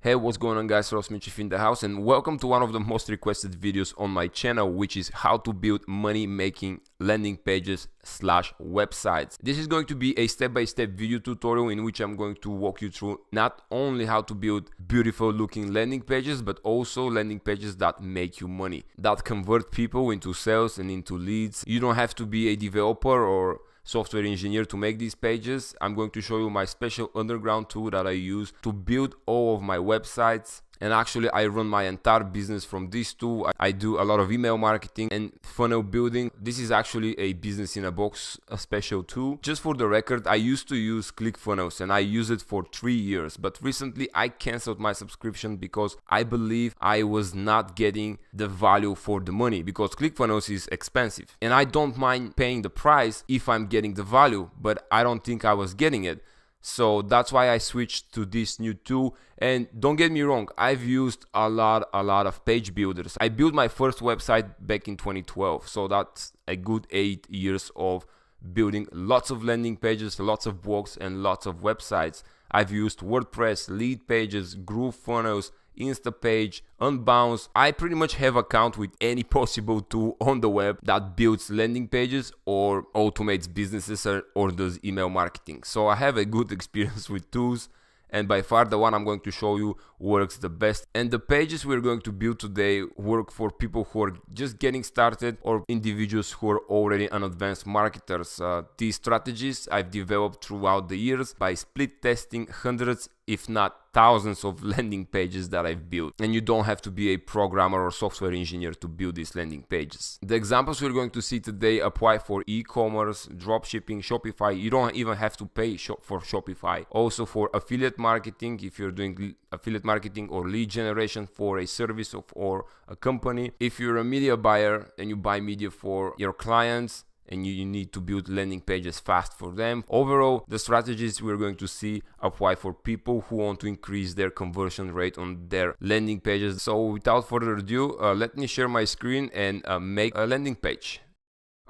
Hey, what's going on guys, Ross Mitchell in the house, and welcome to one of the most requested videos on my channel, which is how to build money making landing pages / websites. This is going to be a step-by-step video tutorial in which I'm going to walk you through not only how to build beautiful looking landing pages, but also landing pages that make you money, that convert people into sales and into leads. You don't have to be a developer or software engineer to make these pages. I'm going to show you my special underground tool that I use to build all of my websites. And actually I run my entire business from this tool. I do a lot of email marketing and funnel building. This is actually a business in a box, a special tool. Just for the record, I used to use ClickFunnels and I used it for 3 years, but recently I canceled my subscription because I believe I was not getting the value for the money, because ClickFunnels is expensive and I don't mind paying the price if I'm getting the value, but I don't think I was getting it. So that's why I switched to this new tool. And don't get me wrong, I've used a lot of page builders. I built my first website back in 2012, so that's a good 8 years of building lots of landing pages, lots of blogs, and lots of websites. I've used WordPress, Leadpages, GrooveFunnels, Instapage, Unbounce. I pretty much have an account with any possible tool on the web that builds landing pages or automates businesses or does email marketing. So I have a good experience with tools, and by far the one I'm going to show you works the best. And the pages we're going to build today work for people who are just getting started or individuals who are already an advanced marketers. These strategies I've developed throughout the years by split testing hundreds if not thousands of landing pages that I've built. And you don't have to be a programmer or software engineer to build these landing pages. The examples we're going to see today apply for e-commerce, dropshipping, Shopify. You don't even have to pay for Shopify. Also for affiliate marketing, if you're doing affiliate marketing or lead generation for a service or a company. If you're a media buyer and you buy media for your clients, and you need to build landing pages fast for them. Overall, the strategies we're going to see apply for people who want to increase their conversion rate on their landing pages. So without further ado, let me share my screen and make a landing page.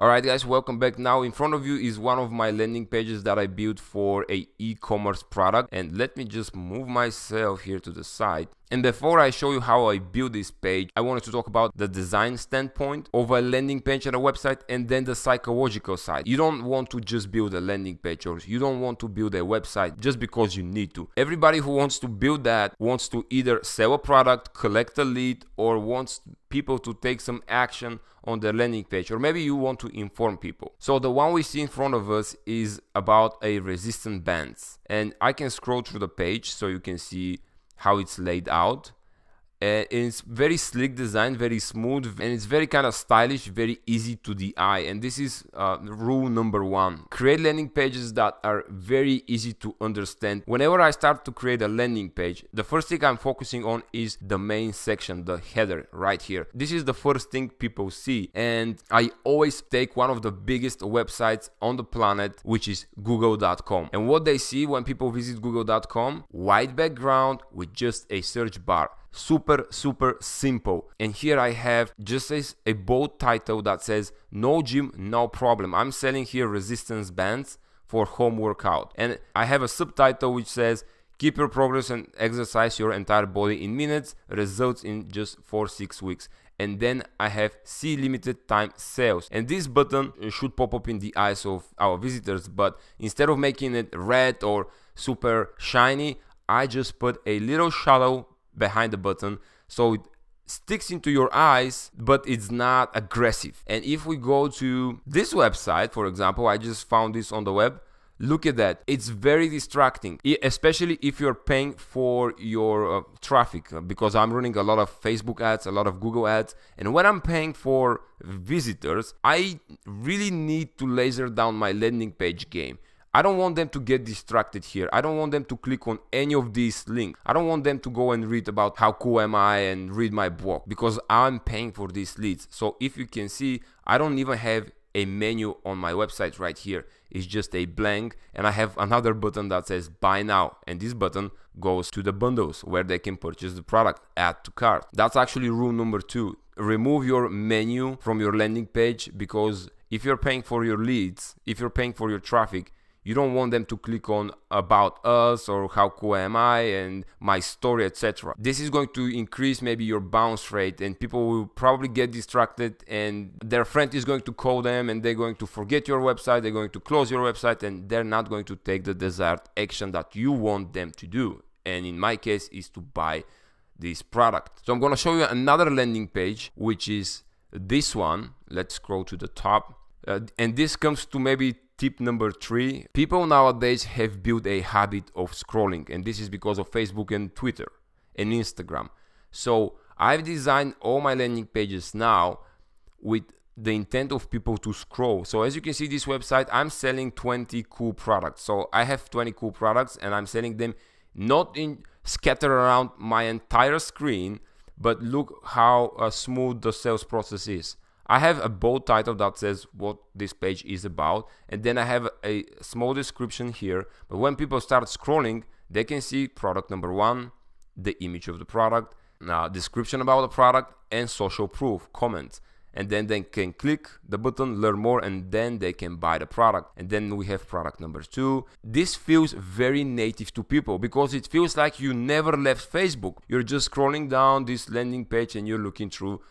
Alright guys, welcome back. Now in front of you is one of my landing pages that I built for a e-commerce product, and let me just move myself here to the side. And before I show you how I build this page, I wanted to talk about the design standpoint of a landing page and a website, and then the psychological side. You don't want to just build a landing page, or you don't want to build a website just because you need to. Everybody who wants to build that wants to either sell a product, collect a lead, or wants people to take some action on their landing page, or maybe you want to inform people. So the one we see in front of us is about a resistance bands, and I can scroll through the page so you can see how it's laid out. It's very slick design, very smooth, and it's very kind of stylish, very easy to the eye. And this is rule number 1. Create landing pages that are very easy to understand. Whenever I start to create a landing page, the first thing I'm focusing on is the main section, the header right here. This is the first thing people see, and I always take one of the biggest websites on the planet, which is google.com. And what they see when people visit google.com, white background with just a search bar. Super simple. And here I have just a bold title that says no gym, no problem. I'm selling here resistance bands for home workout. And I have a subtitle which says keep your progress and exercise your entire body in minutes, results in just 4-6 weeks. And then I have see limited time sales, and this button should pop up in the eyes of our visitors, but instead of making it red or super shiny, I just put a little shadow behind the button so it sticks into your eyes, but it's not aggressive. And if we go to this website, for example, I just found this on the web. Look at that. It's very distracting, especially if you're paying for your traffic, because I'm running a lot of Facebook ads, a lot of Google ads. And when I'm paying for visitors, I really need to laser down my landing page game. I don't want them to get distracted here. I don't want them to click on any of these links. I don't want them to go and read about how cool am I and read my blog, because I'm paying for these leads. So if you can see, I don't even have a menu on my website right here. It's just a blank, and I have another button that says buy now, and this button goes to the bundles where they can purchase the product, add to cart. That's actually rule number 2. Remove your menu from your landing page, because if you're paying for your leads, if you're paying for your traffic, You don't want them to click on about us or how cool am I and my story, etc. This is going to increase maybe your bounce rate, and people will probably get distracted, and their friend is going to call them, and they're going to forget your website, they're going to close your website, and they're not going to take the desired action that you want them to do. And in my case is to buy this product. So I'm going to show you another landing page, which is this one. Let's scroll to the top. And this comes to maybe tip number 3. People nowadays have built a habit of scrolling, and this is because of Facebook and Twitter and Instagram. So I've designed all my landing pages now with the intent of people to scroll. So as you can see, this website, I'm selling 20 cool products. So I have 20 cool products, and I'm selling them not in scattered around my entire screen, but look how smooth the sales process is. I have a bold title that says what this page is about, and then I have a small description here. But when people start scrolling, they can see product number 1, the image of the product, description about the product, and social proof, comments. And then they can click the button, learn more, and then they can buy the product. And then we have product number 2. This feels very native to people because it feels like you never left Facebook. You're just scrolling down this landing page and you're looking through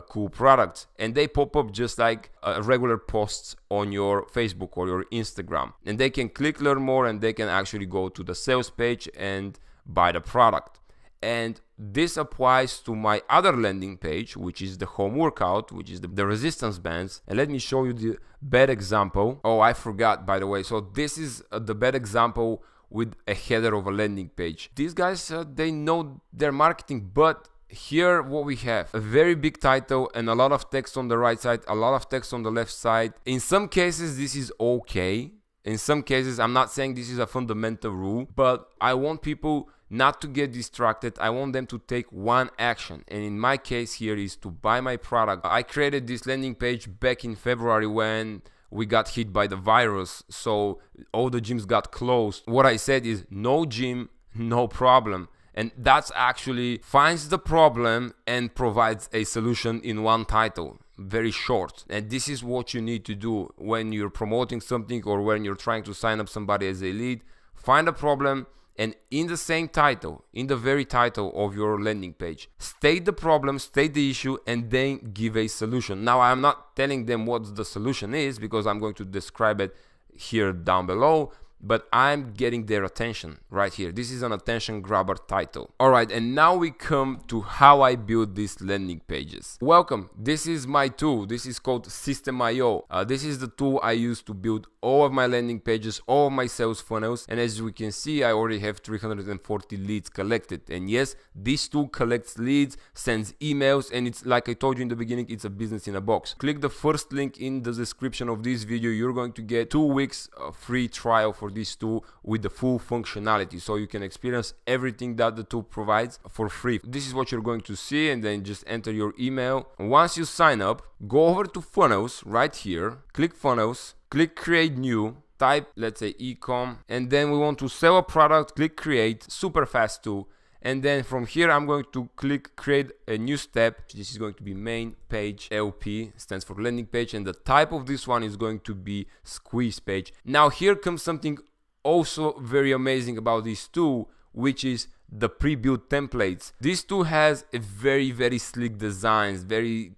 cool products, and they pop up just like regular posts on your Facebook or your Instagram, and they can click learn more, and they can actually go to the sales page and buy the product. And this applies to my other landing page, which is the home workout, which is the resistance bands. And let me show you the bad example. Oh, I forgot, by the way. So this is the bad example with a header of a landing page. These guys, they know their marketing, but here what we have, a very big title and a lot of text on the right side, a lot of text on the left side. In some cases this is okay, in some cases I'm not saying this is a fundamental rule, but I want people not to get distracted. I want them to take one action, and in my case here is to buy my product. I created this landing page back in February when we got hit by the virus, so all the gyms got closed. What I said is no gym, no problem. And that's actually finds the problem and provides a solution in one title, very short. And this is what you need to do when you're promoting something or when you're trying to sign up somebody as a lead. Find a problem, and in the same title, in the very title of your landing page, state the problem, state the issue, and then give a solution. Now, I'm not telling them what the solution is because I'm going to describe it here down below, but I'm getting their attention right here. This is an attention grabber title. All right, and now we come to how I build these landing pages. Welcome. This is my tool. This is called Systeme.io. This is the tool I use to build all of my landing pages, all of my sales funnels. And as we can see, I already have 340 leads collected. And yes, this tool collects leads, sends emails, and it's like I told you in the beginning, it's a business in a box. Click the first link in the description of this video. You're going to get 2 weeks free trial for this tool with the full functionality, so you can experience everything that the tool provides for free. This is what you're going to see, and then just enter your email. Once you sign up, go over to funnels right here, click funnels, click create new, type let's say e-com, and then we want to sell a product, click create, super fast tool. And then from here I'm going to click create a new step. This is going to be main page. LP stands for landing page, and the type of this one is going to be squeeze page. Now here comes something also very amazing about this tool, which is the pre-built templates. This tool has a very sleek designs.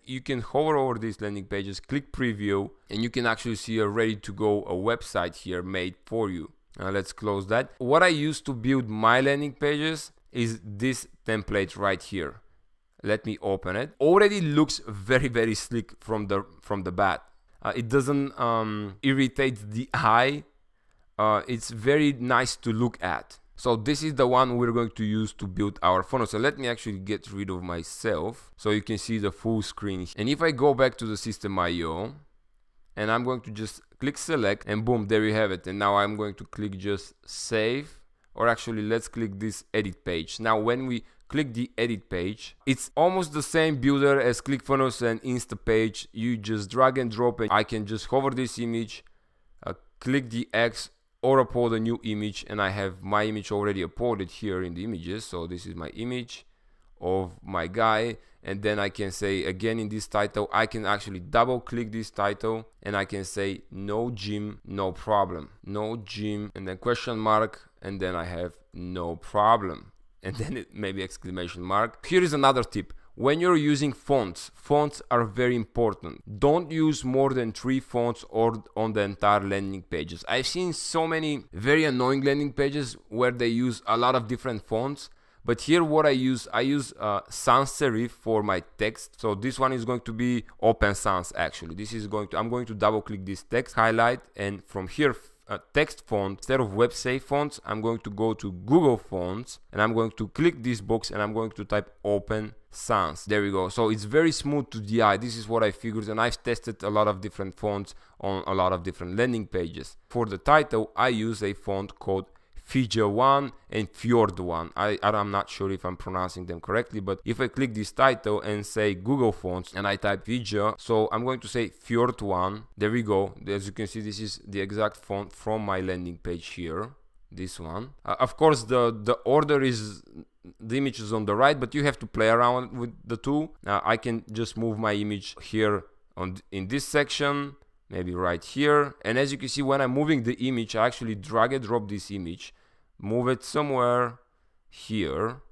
You can hover over these landing pages, click preview, and you can actually see a ready to go website here made for you. Let's close that. What I use to build my landing pages is this template right here. Let me open it. Already looks very sleek from the bat. It doesn't irritate the eye. It's very nice to look at. So this is the one we're going to use to build our funnel. So let me actually get rid of myself so you can see the full screen. And if I go back to the Systeme.io, and I'm going to just click select, and boom, there you have it. And now I'm going to click just save. Or actually, let's click this edit page. Now, when we click the edit page, it's almost the same builder as ClickFunnels and Instapage. You just drag and drop it. I can just hover this image, click the X, or upload a new image, and I have my image already uploaded here in the images. So this is my image. of my guy, and then I can say again in this title, I can actually double click this title and I can say no gym, no problem, no gym, and then question mark, and then I have no problem, and then it maybe exclamation mark. Here is another tip. When you're using fonts, fonts are very important. Don't use more than 3 fonts or on the entire landing pages. I've seen so many very annoying landing pages where they use a lot of different fonts. But here what I use sans serif for my text. So this one is going to be Open Sans actually. This is going to, I'm going to double click this text, highlight, and from here text font, instead of WebSafe fonts, I'm going to go to Google Fonts and I'm going to click this box and I'm going to type Open Sans. There we go. So it's very smooth to the eye. This is what I figured, and I've tested a lot of different fonts on a lot of different landing pages. For the title, I use a font called Fija 1 and Fjord 1. I'm not sure if I'm pronouncing them correctly, but if I click this title and say Google Fonts and I type Fija, so I'm going to say Fjord 1. There we go. As you can see, this is the exact font from my landing page here. This one. Of course, the order is, the image is on the right, but you have to play around with the two. Now I can just move my image here in this section, maybe right here, and as you can see, when I'm moving the image, I actually drag and drop this image, move it somewhere here,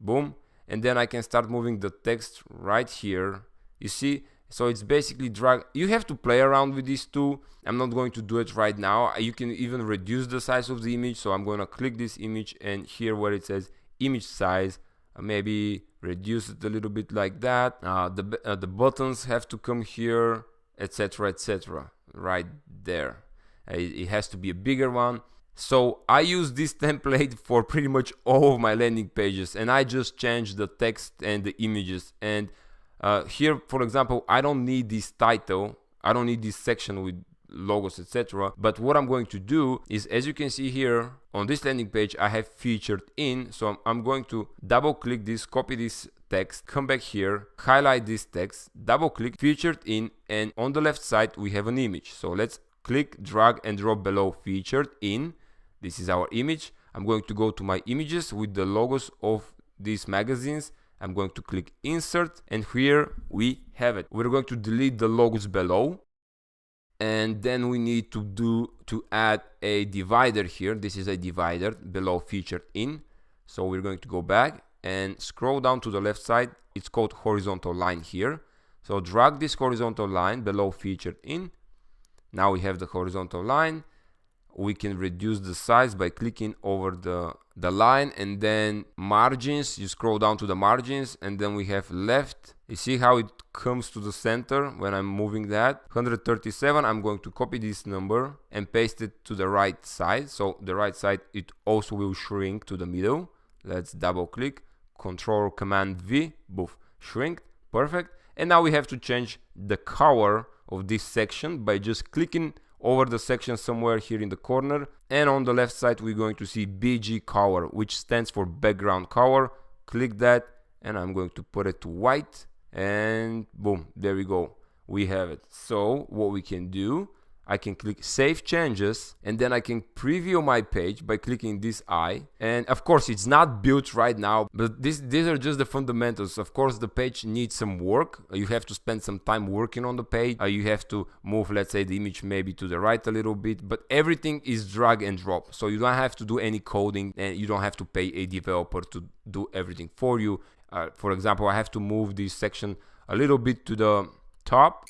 boom, and then I can start moving the text right here. You see, so it's basically drag. You have to play around with these two. I'm not going to do it right now. You can even reduce the size of the image, so I'm going to click this image, and here where it says image size, maybe reduce it a little bit like that. The buttons have to come here, etc, etc, right there. It has to be a bigger one. So I use this template for pretty much all of my landing pages, and I just change the text and the images. And here, for example, I don't need this title, I don't need this section with logos, etc. But what I'm going to do is, as you can see here on this landing page, I have featured in. So I'm going to double click this, copy this text, come back here, highlight this text, double click, featured in, and on the left side we have an image. So let's click, drag and drop below featured in. This is our image. I'm going to go to my images with the logos of these magazines. I'm going to click insert, and here we have it. We're going to delete the logos below, and then we need to add a divider here. This is a divider below featured in. So we're going to go back and scroll down to the left side. It's called horizontal line here. So drag this horizontal line below featured in. Now we have the horizontal line. We can reduce the size by clicking over the line, and then margins, you scroll down to the margins, and then we have left. You see how it comes to the center when I'm moving that. 137, I'm going to copy this number and paste it to the right side. So the right side, it also will shrink to the middle. Let's double click, Control Command V, boof, shrink, perfect. And now we have to change the color of this section by just clicking over the section somewhere here in the corner, and on the left side we're going to see BG color, which stands for background color. Click that, and I'm going to put it to white, and boom, there we go, we have it. So what we can do, I can click Save Changes, and then I can preview my page by clicking this eye. And of course it's not built right now, but these are just the fundamentals. Of course the page needs some work. You have to spend some time working on the page. You have to move, let's say, the image maybe to the right a little bit, but everything is drag and drop. So you don't have to do any coding, and you don't have to pay a developer to do everything for you. For example, I have to move this section a little bit to the top.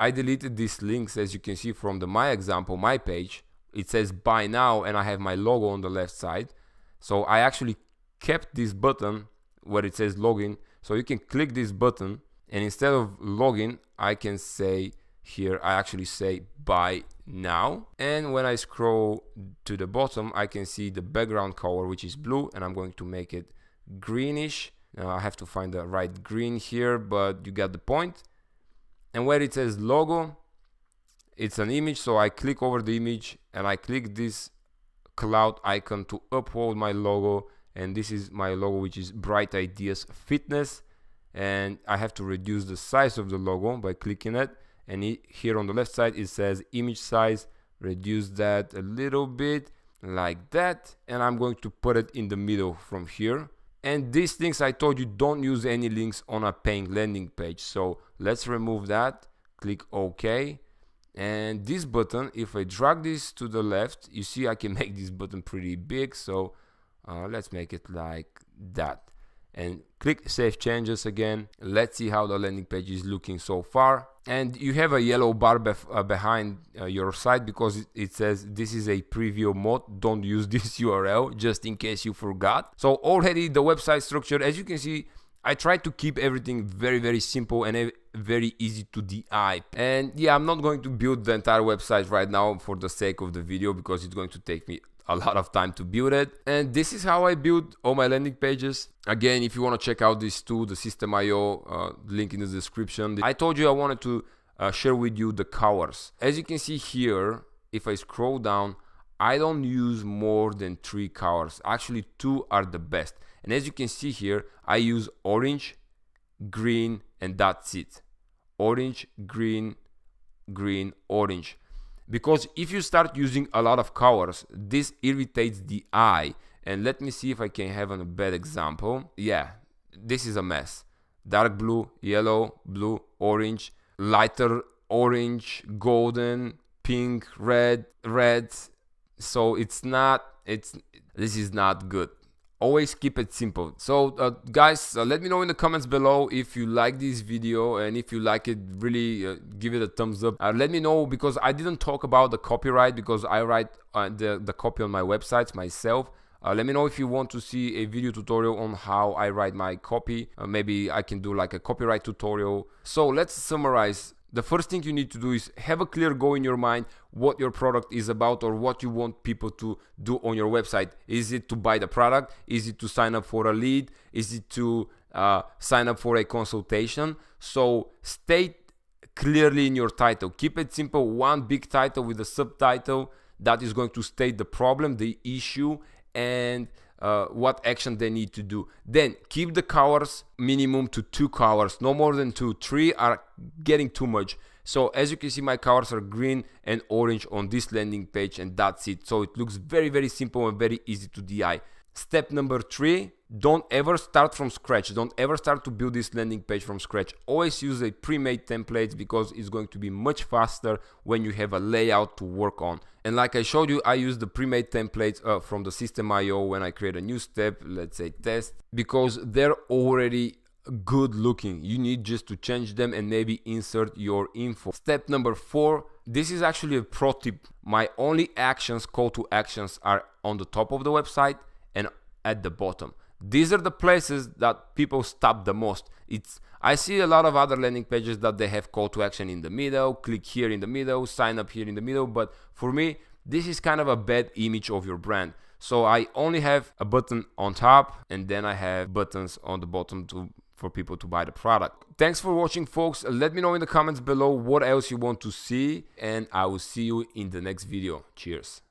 I deleted these links, as you can see from my example, my page. It says buy now, and I have my logo on the left side. So I actually kept this button where it says login. So you can click this button, and instead of login, I can say here, I actually say buy now. And when I scroll to the bottom, I can see the background color, which is blue, and I'm going to make it greenish. Now I have to find the right green here, but you got the point. And where it says logo, it's an image, so I click over the image and I click this cloud icon to upload my logo, and this is my logo, which is Bright Ideas Fitness, and I have to reduce the size of the logo by clicking it, and here on the left side it says image size, reduce that a little bit, like that, and I'm going to put it in the middle from here. And these things, I told you, don't use any links on a paying landing page. So let's remove that, click OK. And this button, if I drag this to the left, you see I can make this button pretty big. So let's make it like that. And click Save Changes again. Let's see how the landing page is looking so far. And you have a yellow bar behind your site because it says this is a preview mode. Don't use this URL, just in case you forgot. So already the website structure, as you can see, I try to keep everything very, very simple and very easy to the eye. And yeah, I'm not going to build the entire website right now for the sake of the video because it's going to take me a lot of time to build it. And this is how I build all my landing pages. Again, if you want to check out this tool, the Systeme.io, link in the description. I told you I wanted to share with you the colors. As you can see here, if I scroll down, I don't use more than 3 colors. Actually, 2 are the best. And as you can see here, I use orange, green, and that's it. Orange, green, green, orange. Because if you start using a lot of colors, this irritates the eye. And let me see if I can have a bad example. Yeah, this is a mess. Dark blue, yellow, blue, orange, lighter orange, golden, pink, red. So this is not good. Always keep it simple. So guys, let me know in the comments below if you like this video, and if you like it, really give it a thumbs up. Let me know, because I didn't talk about the copyright because I write the copy on my websites myself. Let me know if you want to see a video tutorial on how I write my copy. Maybe I can do like a copyright tutorial. So let's summarize. The first thing you need to do is have a clear goal in your mind, what your product is about or what you want people to do on your website. Is it to buy the product? Is it to sign up for a lead? Is it to sign up for a consultation? So state clearly in your title. Keep it simple, one big title with a subtitle that is going to state the problem, the issue, and what action they need to do. Then keep the colors minimum to 2 colors, no more than 2. 3 are getting too much. So as you can see, my colors are green and orange on this landing page, and that's it. So it looks very, very simple and very easy to the eye. Step number 3, don't ever start from scratch. Don't ever start to build this landing page from scratch. Always use a pre-made template because it's going to be much faster when you have a layout to work on. And like I showed you, I use the pre-made templates from the Systeme.io when I create a new step, let's say test, because they're already good looking. You need just to change them and maybe insert your info. Step number 4, this is actually a pro tip. My only actions, call to actions, are on the top of the website and at the bottom. These are the places that people stop the most. I see a lot of other landing pages that they have call to action in the middle, click here in the middle, sign up here in the middle, but for me, this is kind of a bad image of your brand. So I only have a button on top, and then I have buttons on the bottom for people to buy the product. Thanks for watching, folks. Let me know in the comments below what else you want to see, and I will see you in the next video. Cheers.